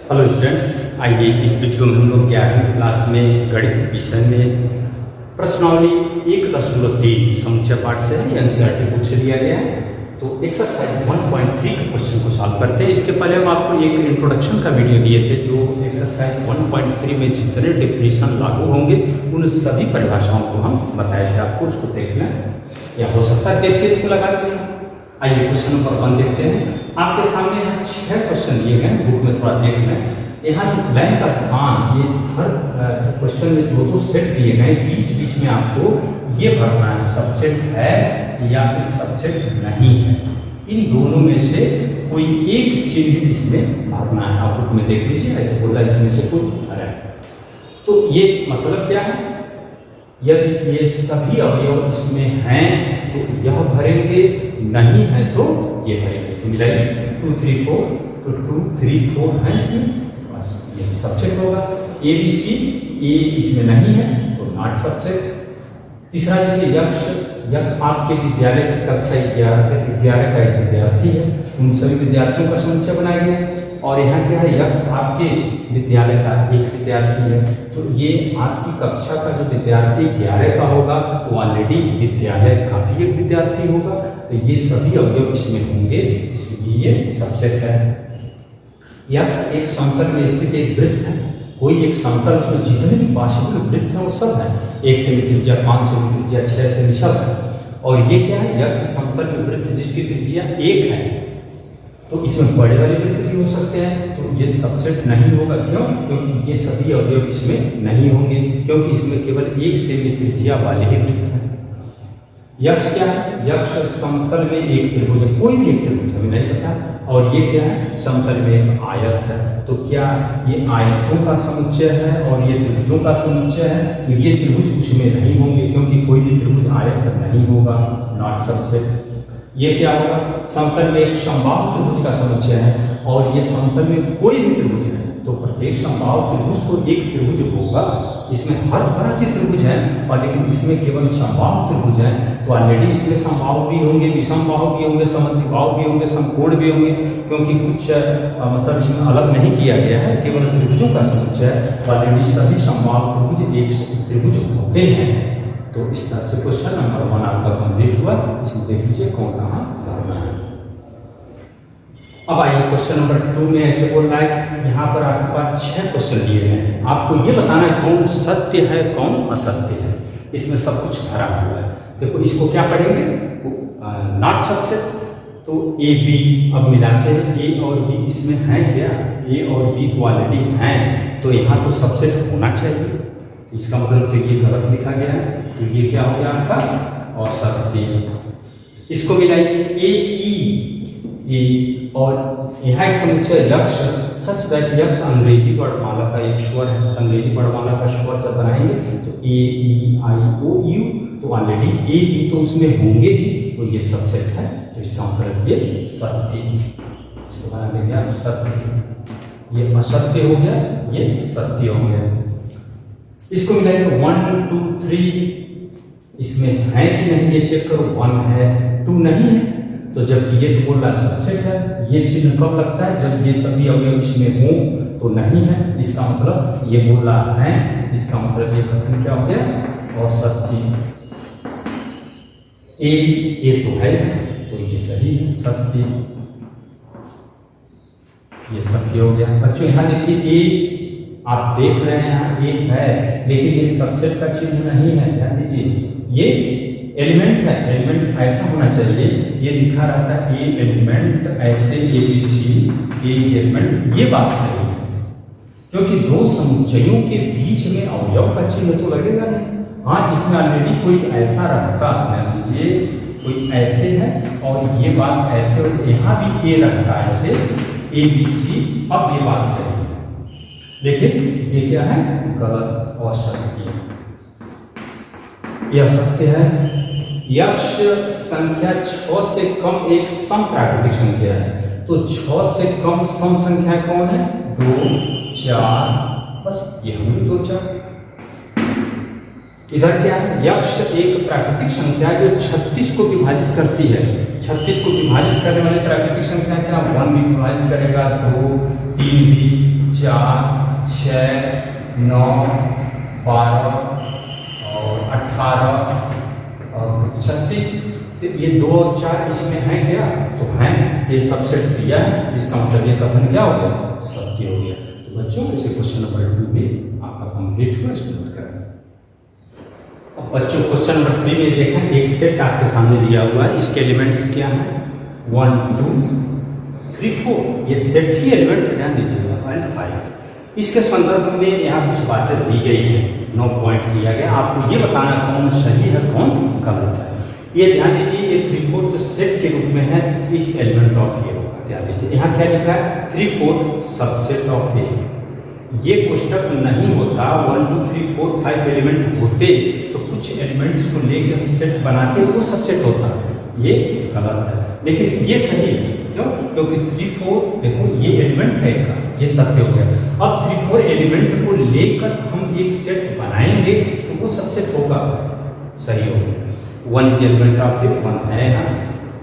Hello students, आइए इस video में हम लोग 11वीं क्लास में गणित विषय में प्रश्नावली 1.3 समुच्चय पाठ से है, एनसीईआरटी बुक से दिया गया है। तो एक्सरसाइज 1.3 के क्वेश्चन को सॉल्व करते हैं। इसके पहले हम आपको एक इंट्रोडक्शन का वीडियो दिए थे, जो एक्सरसाइज 1.3 में जितने डेफिनेशन लागू होंगे उन सभी परिभाषाओं को हम बताए थे आपको, उसको देख लें या हो सकता है देख के इसको लगा लें। आइए क्वेश्चन नंबर 1 देखते हैं। आपके सामने यहाँ 6 क्वेश्चन दिए गए हैं, बुक में थोड़ा देख लें। यहाँ जो ब्लैंक का स्थान, ये हर क्वेश्चन में दो सेट दिए गए, बीच बीच में आपको ये भरना है सब्जेक्ट है या फिर सब्जेक्ट नहीं है। इन दोनों में से कोई एक चिन्ह इसमें भरना है। आप बुक में देख लीजिए, ऐसे बोला इसमें से कोई भरा है। तो ये मतलब क्या है, यदि ये सभी अवयव इसमें हैं तो यह भरेंगे, नहीं है तो ये भरेंगे। तो मिलाइए 2 3 4, तो 2 3 4 है इसमें, बस ये सब्जेक्ट होगा। ए बी सी, ए इसमें नहीं है तो नॉट सब्जेक्ट। तीसरा देखिए यक्ष आपके विद्यालय की कक्षा 11 का एक विद्यार्थी है, उन सभी विद्यार्थियों का समुच्चय बनाएंगे। और यहाँ क्या है, यक्ष आपके विद्यालय का एक विद्यार्थी है, तो ये आपकी कक्षा का जो विद्यार्थी 11 का होगा वो ऑलरेडी विद्यालय का भी एक विद्यार्थी होगा, तो ये सभी अवयव इसमें होंगे, इसलिए ये सब्जेक्ट है। यक्ष एक समतल में स्थित एक वृत्त है, कोई एक समतल, उसमें जितने भी पॉसिबल वृत्त हैं वो सब है। 1 सेमी त्रिज्या, 5 सेमी त्रिज्या, 6 सेमी सब है। और ये क्या है, यक्ष समतल में वृत्त जिसकी त्रिज्या 1 है, तो इसमें बड़े वाले वृत्त भी हो सकते हैं, तो ये सबसेट नहीं होगा। क्यों? क्योंकि ये सभी अवयव इसमें नहीं होंगे, क्योंकि इसमें केवल 1 सेमी त्रिज्या वाले ही वृत्त हैं। यक्ष क्या है, यक्ष समतल में एक त्रिभुज है, कोई भी एक त्रिभुज हमें नहीं पता। और ये क्या है, समतल में एक आयत है, तो क्या ये आयतों का समुच्चय है और ये त्रिभुजों का समुच्चय है, तो ये त्रिभुज उसमें नहीं होंगे, क्योंकि कोई भी त्रिभुज आयत नहीं होगा, नॉट सबसेट। ये क्या होगा, समतल में एक समबाहु त्रिभुज का समुच्चय है, और ये समतल में कोई भी त्रिभुज है, तो प्रत्येक समबाहु त्रिभुज तो एक त्रिभुज होगा। इसमें हर तरह के त्रिभुज हैं, और लेकिन इसमें केवल समबाहु त्रिभुज है, तो ऑलरेडी इसमें समबाहु भी होंगे, विषमबाहु भी होंगे, समद्विबाहु भी होंगे, समकोण भी होंगे, क्योंकि कुछ मतलब इसमें अलग नहीं किया गया है, केवल त्रिभुजों का समुच्चय है। ऑलरेडी सभी समबाहु त्रिभुज एक त्रिभुज होते हैं। तो इस तरह से क्वेश्चन नंबर 1 आपका कंप्लीट हुआ। इसमें देख लीजिए कौन कहाँ भरना है। अब आइए क्वेश्चन नंबर 2 में ऐसे बोल रहा है कि यहाँ पर आपके पास 6 क्वेश्चन दिए गए हैं, आपको ये बताना है कौन सत्य है कौन असत्य है। इसमें सब कुछ भरा हुआ है। देखो इसको क्या पढ़ेंगे, नॉट सबसेट, तो ए बी अब मिलाते हैं, ए और बी इसमें है क्या, ए और बी तो ऑलरेडी हैं, तो यहाँ तो सबसेट होना चाहिए। इसका मतलब तो ये गलत लिखा गया है, तो ये क्या हो गया आपका असत्य। इसको मिलाइए ए ई, और यहाँ एक समुच्चय यक्ष, सच दैट यक्ष अंग्रेजी वर्णमाला का एक स्वर है। अंग्रेजी वर्णमाला का स्वर जब बनाएंगे तो ए ई आई ओ यू, तो ऑलरेडी ए बी तो उसमें होंगे ही, तो ये सबसेट है, तो इसका मतलब ये सत्य। इसको बना देंगे आप सत्य, ये असत्य हो गया, ये सत्य हो गया। इसको मिलाइए 1 2 3, इसमें है कि नहीं ये चेक करो, 1 है 2 नहीं है, तो जब ये तो बोल रहा सबसेट है, ये चिन्ह कब लगता है, जब ये सभी अवयव इसमें हों, तो नहीं है, इसका मतलब ये बोल रहा है, इसका मतलब ये कथन क्या हो गया, असत्य। ए तो है, तो ये सही है, सत्य, ये सत्य हो गया। बच्चों यहाँ देखिए ए आप देख रहे हैं, यहाँ एक है, लेकिन ये सबसेट का चिन्ह नहीं है। ध्यान दीजिए, ये एलिमेंट है, एलिमेंट ऐसा होना चाहिए, ये लिखा रहता है ए एलिमेंट ऐसे, A B C A element, ये बात सही है, क्योंकि दो समुच्चयों के बीच में अवयव का चिन्ह तो लगेगा नहीं। हाँ, इसमें ऑलरेडी कोई ऐसा रहता, ध्यान दीजिए, कोई ऐसे है और ये बात ऐसे, और यहाँ भी ए रहता है ऐसे, ए बी सी, अब ये बात सही है। लेकिन ये क्या है, गलत, असत्य, यह सत्य है। यक्ष संख्या 6 से कम एक सम प्राकृतिक संख्या है, तो 6 से कम सम संख्या कौन है, 2 4, बस ये होंगी 2 4। इधर क्या है, यक्ष एक प्राकृतिक संख्या जो 36 को विभाजित करती है। 36 को विभाजित करने वाली प्राकृतिक संख्या क्या, 1 भी विभाजित करेगा, 2 3 भी, 4, 6, 9, 12 और 18 और 36। तो ये 2 और 4 इसमें है क्या? तो हैं, ये सबसेट दिया है, इसका मतलब ये कथन क्या हो गया? सत्य हो गया। तो बच्चों इसे क्वेश्चन नंबर 2 भी आपका कंप्लीट हुआ, इसको नोट करें। अब बच्चों क्वेश्चन नंबर 3 में देखें, एक सेट आपके सामने दिया हुआ है, इसके एलिमेंट्स क्या हैं? 1, 2, 3, 4। ये सेट ही एलिमेंट है, ध्यान दीजिएगा, और 5। इसके संदर्भ में यहाँ कुछ बातें दी गई है, 9 पॉइंट दिया गया, आपको ये बताना कौन सही है कौन गलत है। ये ध्यान दीजिए, ये 3, 4 जो सेट के रूप में है, इच एलिमेंट ऑफ ए होगा। ध्यान दीजिए यहाँ क्या लिखा है? 3, 4 सबसेट ऑफ ए। ये कोष्टक नहीं होता, 1, 2, 3, 4, 5 एलिमेंट होते तो कुछ एलिमेंट्स को लेकर हम सेट बनाते, वो सबसेट होता। ये गलत है, लेकिन ये सही है। क्यों? क्योंकि 3, 4 देखो ये एलिमेंट है का, ये सत्य हो गया। अब 3, 4 एलिमेंट को लेकर हम एक सेट बनाएंगे तो वो सबसेट होगा, सही हो गया। 1 एलिमेंट ऑफ ए, 1 है ना,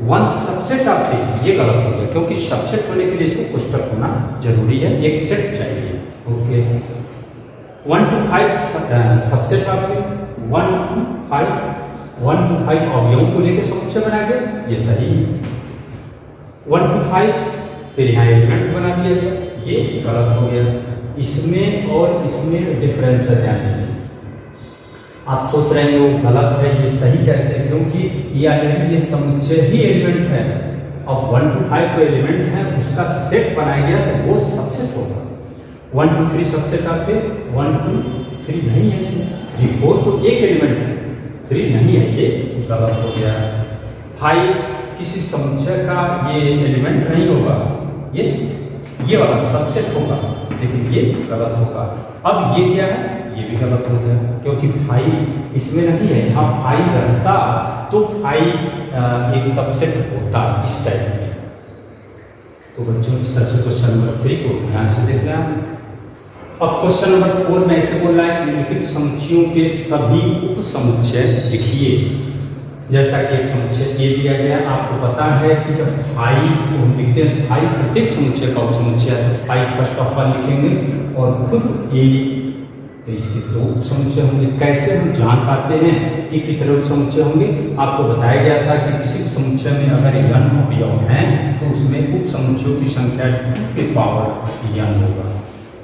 1 सबसेट ऑफ ए, ये गलत हो गया, क्योंकि सबसेट होने के लिए इसको कोष्टक होना जरूरी है, एक सेट चाहिए। Okay, 1 to 5 subset of A, 1 to 5 अवयवों को लेकर समुच्चय बनाएंगे, ये सही है। 1 to 5 फिर यहाँ एलिमेंट बना दिया गया, ये गलत हो गया। इसमें और इसमें डिफरेंस है, ध्यान दीजिए। आप सोच रहे हैं वो गलत है, ये सही कैसे? क्योंकि ये ऑलरेडी ये समुच्चय ही एलिमेंट है। अब 1 to 5 तो एलिमेंट है, उसका सेट बनाया गया तो वो सबसेट होगा। 1 to 3 subset of A, 1 to 3 नहीं है इसमें, 3, 4 तो एक एलिमेंट है, 3 नहीं है, ये गलत हो गया। 5 किसी समुच्चय का ये एलिमेंट नहीं होगा, ये वाला सबसेट होगा, लेकिन ये गलत होगा। अब ये क्या है? ये भी गलत हो गया, क्योंकि 5 इसमें नहीं है। यहाँ 5 रहता तो 5 एक सबसेट होता इस टाइप में। तो बच्चों इस तरह से क्वेश्चन नंबर 3 को ध्यान से देखना है। अब क्वेश्चन नंबर 4 में ऐसे बोल रहा है कि निम्नलिखित समुच्चयों के सभी उप समुच्चय लिखिए। जैसा कि एक समुच्चय ए दिया गया, आपको पता है कि जब 5 को हम लिखते हैं, 5 प्रत्येक समुच्चय का उप समुच्चय है, तो 5 फर्स्ट ऑफ ऑल लिखेंगे और खुद ए, तो इसके 2 उप समुच्चय होंगे। कैसे हम जान पाते हैं कि कितने उप समुच्चय होंगे? आपको बताया गया था कि किसी समुच्चय में अगर n अवयव हैं तो उसमें उप समुच्चयों की संख्या 2 के पावर n होगा।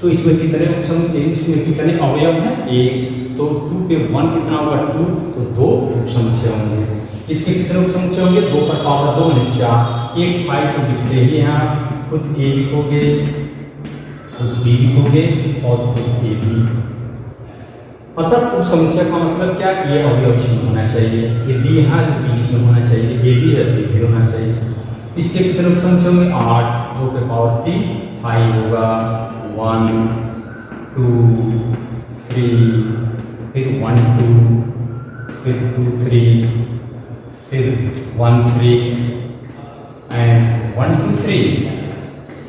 तो इसमें कितने उप समुच्चय, इसमें कितने अवयव हैं? 1, तो 2 पे 1 कितना होगा? 2, तो 2 उप समुच्चय होंगे। इसके कितने उप समुच्चय होंगे? 2 पर पावर 2 यानी 4। एक 5 को लिखते ही यहाँ खुद ए लिखोगे, खुद बी लिखोगे और खुद ए बी। मतलब उप समुच्चय का मतलब क्या? ये अवयव इसमें होना चाहिए, ये बी यहाँ बीच में होना चाहिए, ए बी है तो ए बी होना चाहिए। इसके कितने उप समुच्चय होंगे? 8, 2 पे पावर 3, 5 होगा, 1, 2, 3, फिर 1, 2, फिर 2, 3, फिर 1, 3 एंड 1, 2, 3।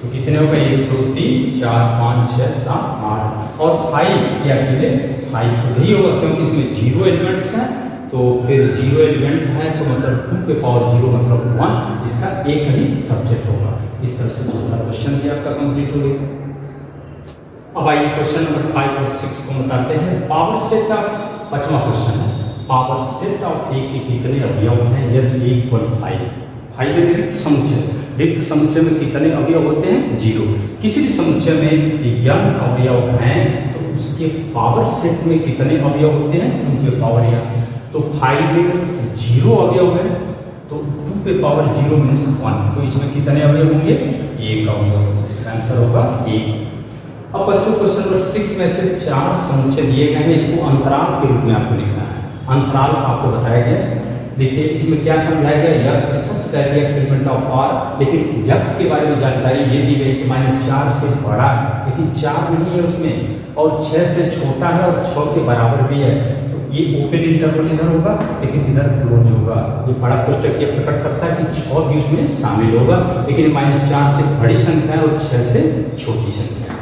तो कितने हो गए? 1, 2, 3, 4, 5, 6, 7, 8 और 5 के अकेले 5 तो नहीं होगा, क्योंकि इसमें 0 एलिमेंट्स हैं। तो फिर 0 एलिमेंट है तो मतलब 2 पे पावर 0 मतलब 1, इसका एक ही सबसेट होगा। इस तरह से चौथा क्वेश्चन भी आपका कंप्लीट हो गया। अब आइए क्वेश्चन नंबर 5 और 6 को बताते हैं। पावर सेट ऑफ, 5वां क्वेश्चन है, पावर सेट ऑफ ए के कितने अवयव हैं यदि ए इक्वल 5। 5 में रिक्त समुच्चय, रिक्त समुच्चय में कितने अवयव होते हैं? 0। किसी भी समुच्चय में n अवयव हैं तो उसके पावर सेट में कितने अवयव होते हैं? 2 पे पावर n। तो 5 में 0 अवयव है तो 2 पे पावर 0 मीन्स 1, तो इसमें कितने अवयव होंगे? 1 अवयव। इसका आंसर होगा 1। अब बच्चों क्वेश्चन नंबर 6 में से 4 समुच्चय दिए गए हैं, इसको अंतराल के रूप में आपको लिखना है। अंतराल आपको बताया गया, देखिए इसमें क्या समझाया गया? X such that X element of R, लेकिन यक्स के बारे में जानकारी ये दी गई कि -4 से बड़ा है, लेकिन 4 नहीं है उसमें, और 6 से छोटा है और 6 के बराबर भी है। तो ये ओपन इंटरवल इधर होगा, लेकिन इधर क्लोज होगा। ये बड़ा कोष्टक ये प्रकट करता है कि 6 भी उसमें शामिल होगा, लेकिन -4 से बड़ी संख्या है और 6 से छोटी संख्या है।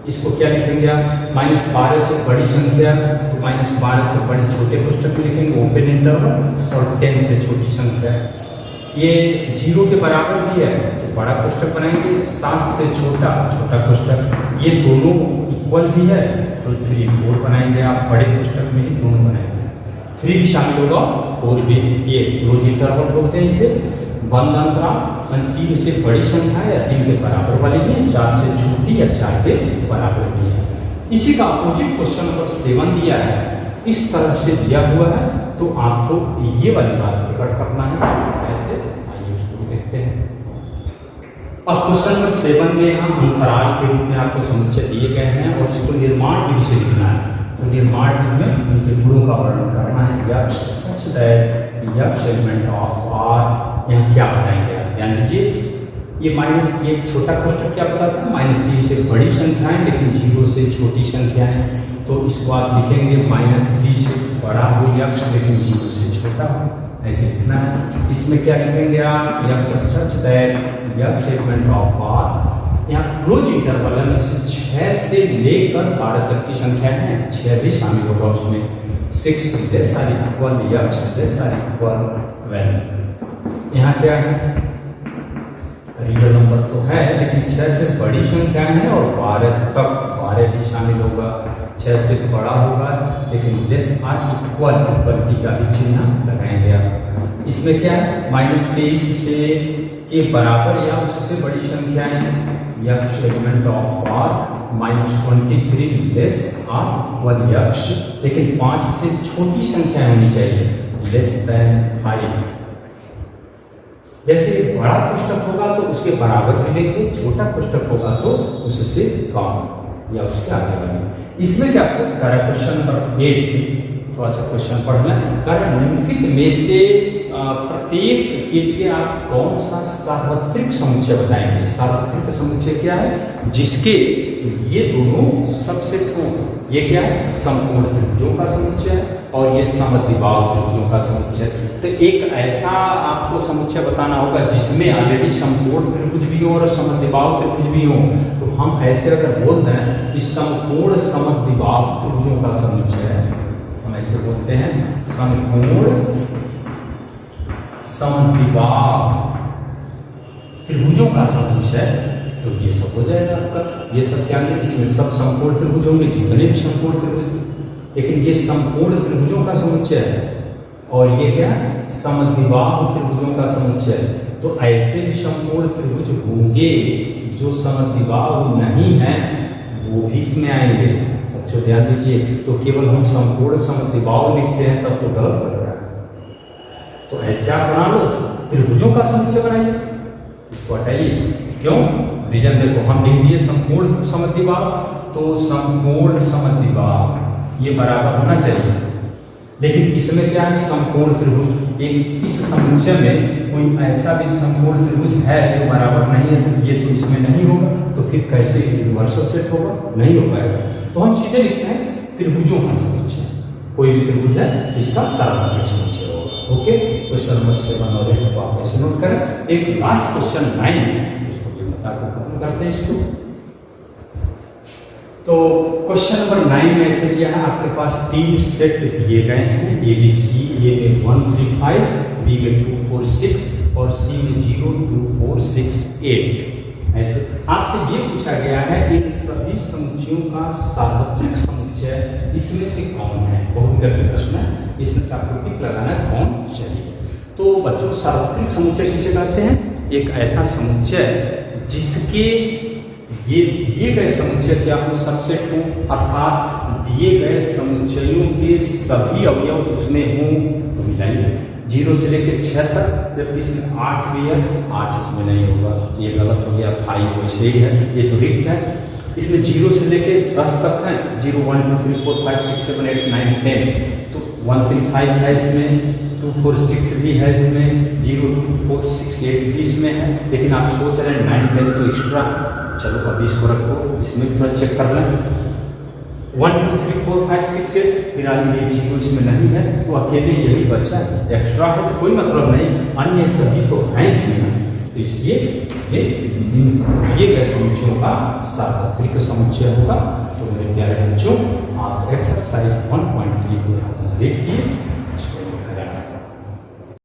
इसको क्या लिखेंगे आप? -12 से बड़ी संख्या, तो -12 से बड़ी छोटे कोष्टक में लिखेंगे ओपन इंटरवल, और 10 से छोटी संख्या। ये 0 के बराबर भी है तो बड़ा कोष्टक बनाएंगे, 7 से छोटा छोटा कोष्टक। ये दोनों इक्वल भी है तो 3 4 बनाएंगे आप, बड़े कोष्टक में ही दोनों बनाएंगे। 3 भी शामिल होगा, 4 भी। ये क्लोज इंटरवल बोलते हैं इसे, बंद अंतराल। 3 से बड़ी संख्या है या 3 के बराबर वाली भी है, 4 से छोटी या 4 के बराबर भी है। इसी का अपोजिट क्वेश्चन नंबर 7 दिया है, इस तरह से दिया हुआ है, तो आपको ये वाली बात प्रकट करना है। कैसे, आइए उसको देखते हैं। अब क्वेश्चन नंबर 7 में हम अंतराल के रूप में आपको समुच्चय दिए गए हैं और इसको निर्माण विधि से लिखना है। तो निर्माण विधि में उनके गुणों का वर्णन करना है। यक्ष सच दैट यक्ष एलिमेंट ऑफ आर, यहाँ क्या बताएंगे आप ध्यान दीजिए। ये माइनस, ये छोटा कोष्टक क्या बताता है, -3 से बड़ी संख्याएं लेकिन 0 से छोटी संख्याएं। तो इसको आप लिखेंगे -3 से बड़ा हो यक्ष लेकिन 0 से छोटा हो, ऐसे लिखना है। इसमें क्या लिखेंगे आप, यक्ष सच दैट यक्ष एलिमेंट ऑफ आर। यहाँ क्लोज इंटरवल है, इसमें 6 से लेकर 12 तक की संख्या है, 6 भी शामिल होगा उसमें। 6 this are equal, यक्ष this are equal 12। यहाँ क्या है, रियल नंबर तो है लेकिन 6 से बड़ी संख्या है और 12 तक, 12 भी शामिल होगा। 6 से बड़ा होगा लेकिन this are equal, इक्वलिटी का भी चिन्ह लगाएंगे आप। इसमें क्या है, -23 से के बराबर या उससे बड़ी संख्याएं हैं, X element of R. -23 less or equal X, लेकिन 5 से छोटी संख्या होनी चाहिए, लेस देन 5। जैसे बड़ा कोष्टक होगा तो उसके बराबर भी लेंगे, छोटा कोष्टक होगा तो उससे कम या उसके आगे वाले। इसमें क्या करें, क्वेश्चन नंबर 8 थोड़ा सा क्वेश्चन पढ़ लें। कारण निम्नलिखित में से प्रत्येक के लिए आप कौन सा सार्वत्रिक समुच्चय बताएंगे। सार्वत्रिक समुच्चय क्या है, जिसके ये दोनों सबसेट हों। ये क्या है, समकोण त्रिभुजों का समुच्चय है और ये समद्विबाहु त्रिभुजों का समुच्चय। तो एक ऐसा आपको समुच्चय बताना होगा जिसमें ऑलरेडी समकोण त्रिभुज भी हो और समद्विबाहु त्रिभुज भी हो। तो हम ऐसे अगर बोल दें कि समकोण समद्विबाहु त्रिभुजों का समुच्चय है, हम ऐसे बोलते हैं समकोण समद्विबाहु त्रिभुजों का समुच्चय, तो ये सब हो जाएगा आपका। ये सब क्या है, इसमें सब समकोण त्रिभुज होंगे, जितने भी समकोण त्रिभुज, लेकिन ये समकोण त्रिभुजों का समुच्चय है और ये क्या है, समद्विबाहु त्रिभुजों का समुच्चय है। तो ऐसे भी समकोण त्रिभुज होंगे जो समद्विबाहु नहीं है, वो भी इसमें आएंगे। बच्चों ध्यान दीजिए, तो केवल हम समकोण समद्विबाहु लिखते हैं तब तो गलत हो रहा है। तो ऐसे आप बना लो, त्रिभुजों का समुच्चय बनाइए, इसको हटाइए। क्यों, रीजन देखो, हम लिख दिए समकोण समद्विबाहु, तो समकोण समद्विबाहु ये बराबर होना चाहिए। लेकिन इसमें क्या है, समकोण त्रिभुज, एक इस समुच्चय में कोई ऐसा भी समकोण त्रिभुज है जो बराबर नहीं है, तो ये तो इसमें नहीं होगा, तो फिर कैसे यूनिवर्सल सेट होगा, नहीं हो पाएगा। तो हम सीधे लिखते हैं त्रिभुजों का समुच्चय, कोई भी त्रिभुज है इसका सार्वत्रिक समुच्चय होगा। ओके, क्वेश्चन नंबर 7 और 8 को आप ऐसे नोट करें। एक लास्ट क्वेश्चन 9, उसको भी बता के खत्म करते हैं इसको। तो क्वेश्चन नंबर 9 में ऐसे दिया है, आपके पास 3 सेट दिए गए हैं, ABC, A में 1 3 5, B में 2 4 6 और C में 0 2 4 6 8। ऐसे आपसे ये पूछा गया है, इन सभी समुच्चयों का सार्वत्रिक समुच्चय इसमें से कौन है। बहुत गंभीर प्रश्न है, इसमें से आपको टिक लगाना है कौन सही है। तो बच्चों, सार्वत्रिक समुच्चय किसे कहते हैं, एक ऐसा समुच्चय जिसके ये दिए गए समुच्चय क्या हो, सबसेट हो, अर्थात दिए गए समुच्चयों के सभी अवयव उसमें हों तो मिलाएंगे। 0 से लेकर 6 तक, जबकि इसमें 8 भी है, 8 इसमें नहीं होगा, ये गलत हो गया। 5 वैसे ही है, ये तो रिक्त है। इसमें 0 से लेकर 10 तक है, 0 1 2 3 4 5 6 7 8 9 10, तो 1 3 5 है इसमें, 2 4 6 भी है इसमें, 0 2 4 6 8 भी इसमें है। लेकिन आप सोच रहे हैं 9 10 तो एक्स्ट्रा, चलो अभी इसको रखो, इसमें भी थोड़ा चेक कर लें। 1 2 3 4 5 6 8, फिर आगे 0 इसमें नहीं है, तो अकेले यही बचा है, एक्स्ट्रा है तो कोई मतलब नहीं, अन्य सभी तो हैं इसमें। तो इसलिए ये गए समुच्चयों का सार्वत्रिक समुच्चय होगा। तो मेरे प्यारे बच्चों, आप एक्सरसाइज 1.3 को यहाँ कंप्लीट किए।